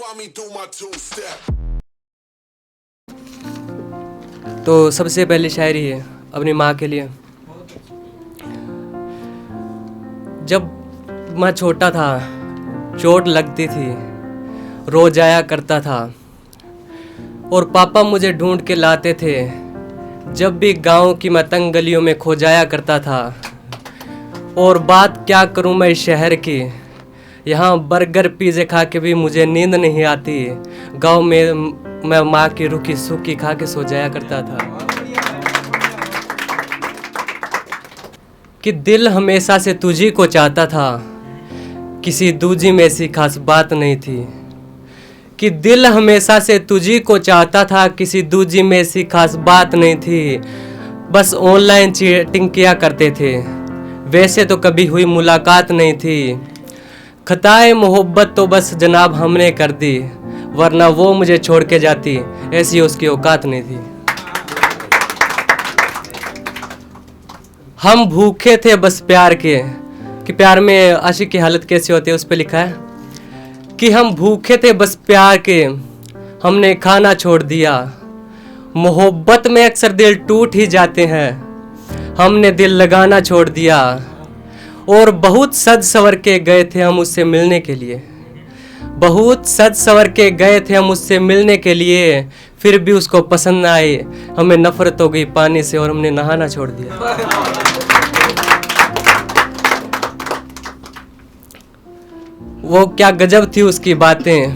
saw me do my two-step. तो सबसे पहली शायरी है अपनी माँ के लिए। जब मैं छोटा था चोट लगती थी, रो जाया करता था और पापा मुझे ढूंढ के लाते थे। जब भी गांव की मैं तंग गलियों में खो जाया करता था। और बात क्या करूं मैं इस शहर की, यहाँ बर्गर पिज़्ज़े खा के भी मुझे नींद नहीं आती। गांव में मैं माँ की रूखी सूखी खा के सो जाया करता था। कि दिल हमेशा से तुझी को चाहता था, किसी दूजी में ऐसी खास बात नहीं थी। कि दिल हमेशा से तुझी को चाहता था, किसी दूजी में ऐसी खास बात नहीं थी। बस ऑनलाइन चैटिंग किया करते थे, वैसे तो कभी हुई मुलाकात नहीं थी। खताए मोहब्बत तो बस जनाब हमने कर दी, वरना वो मुझे छोड़ के जाती, ऐसी उसकी औकात नहीं थी। हम भूखे थे बस प्यार के, कि प्यार में आशिक की हालत कैसी होती है उस पर लिखा है कि हम भूखे थे बस प्यार के, हमने खाना छोड़ दिया। मोहब्बत में अक्सर दिल टूट ही जाते हैं, हमने दिल लगाना छोड़ दिया। और बहुत सज सवर के गए थे हम उससे मिलने के लिए, बहुत सज सवर के गए थे हम उससे मिलने के लिए। फिर भी उसको पसंद ना आए, हमें नफरत हो गई पानी से और हमने नहाना छोड़ दिया। वो क्या गजब थी उसकी बातें,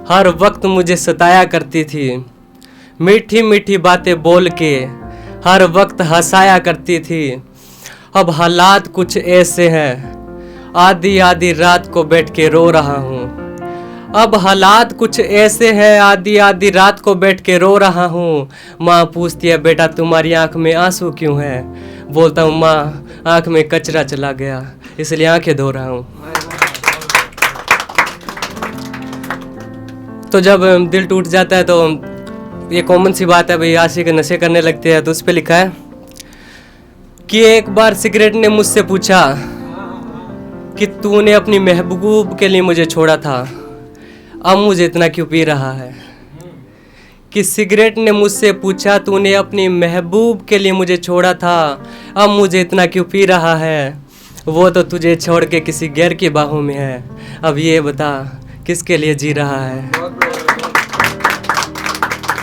हर वक्त मुझे सताया करती थी। मीठी मीठी बातें बोल के हर वक्त हंसाया करती थी। अब हालात कुछ ऐसे हैं, आधी आधी रात को बैठ के रो रहा हूँ। अब हालात कुछ ऐसे हैं, आधी आधी रात को बैठ के रो रहा हूँ। माँ पूछती है बेटा तुम्हारी आंख में आंसू क्यों है। बोलता हूँ माँ आंख में कचरा चला गया, इसलिए आंखें धो रहा हूँ। तो जब दिल टूट जाता है तो ये कॉमन सी बात है भाई, आशिक नशे करने लगते हैं। तो उस पर लिखा है कि एक बार सिगरेट ने मुझसे पूछा कि तूने अपनी महबूब के लिए मुझे छोड़ा था, अब मुझे इतना क्यों पी रहा है। कि सिगरेट ने मुझसे पूछा तूने अपनी महबूब के लिए मुझे छोड़ा था, अब मुझे इतना क्यों पी रहा है। वो तो तुझे छोड़ के किसी गैर की बाहों में है, अब ये बता किसके लिए जी रहा है।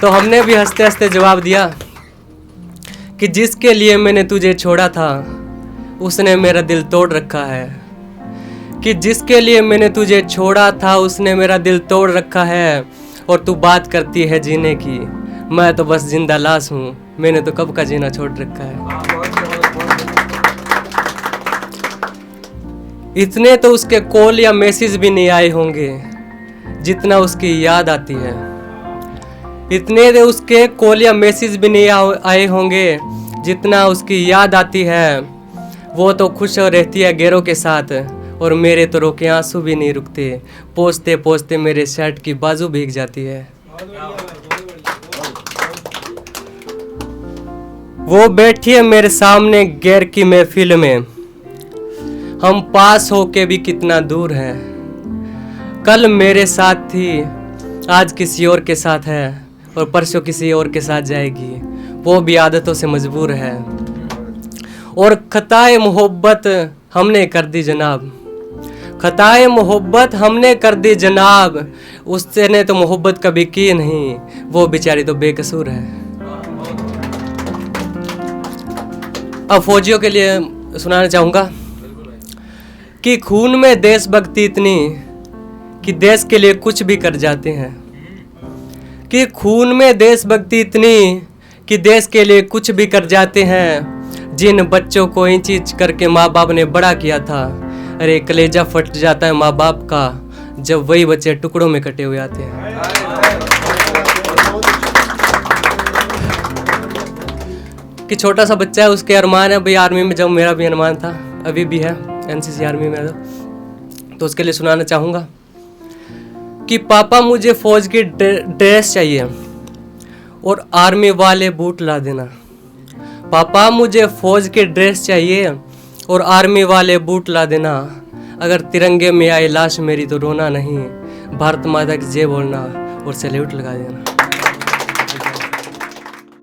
तो हमने भी हंसते हंसते जवाब दिया कि जिसके लिए मैंने तुझे छोड़ा था उसने मेरा दिल तोड़ रखा है। कि जिसके लिए मैंने तुझे छोड़ा था उसने मेरा दिल तोड़ रखा है। और तू बात करती है जीने की, मैं तो बस जिंदा लाश हूँ, मैंने तो कब का जीना छोड़ रखा है। इतने तो उसके कॉल या मैसेज भी नहीं आए होंगे जितना उसकी याद आती है। इतने तो उसके कॉल या मैसेज भी नहीं आए होंगे जितना उसकी याद आती है। वो तो खुश रहती है गैरों के साथ, और मेरे तो रोके आंसू भी नहीं रुकते। पोंछते पोंछते मेरे शर्ट की बाजू भीग जाती है। वो बैठी है मेरे सामने गैर की महफिल में, हम पास होके भी कितना दूर हैं। कल मेरे साथ थी, आज किसी और के साथ है, और परसों किसी और के साथ जाएगी, वो भी आदतों से मजबूर है। और खताए मोहब्बत हमने कर दी जनाब, खताए मोहब्बत हमने कर दी जनाब। उससे ने तो मोहब्बत कभी की नहीं, वो बेचारी तो बेकसूर है। अब फौजियों के लिए सुनाना चाहूँगा कि खून में देशभक्ति इतनी कि देश के लिए कुछ भी कर जाते हैं। कि खून में देशभक्ति इतनी कि देश के लिए कुछ भी कर जाते हैं। जिन बच्चों को इंच इंच करके माँ बाप ने बड़ा किया था, अरे कलेजा फट जाता है माँ बाप का जब वही बच्चे टुकड़ों में कटे हुए आते हैं। कि छोटा सा बच्चा है, उसके अरमान है भाई आर्मी में, जब मेरा भी अरमान था, अभी भी है एनसीसी आर्मी में। तो उसके लिए सुनाना चाहूँगा कि पापा मुझे फौज की ड्रेस चाहिए और आर्मी वाले बूट ला देना। पापा मुझे फौज की ड्रेस चाहिए और आर्मी वाले बूट ला देना। अगर तिरंगे में आई लाश मेरी तो रोना नहीं, भारत माता की जय बोलना और सैल्यूट लगा देना।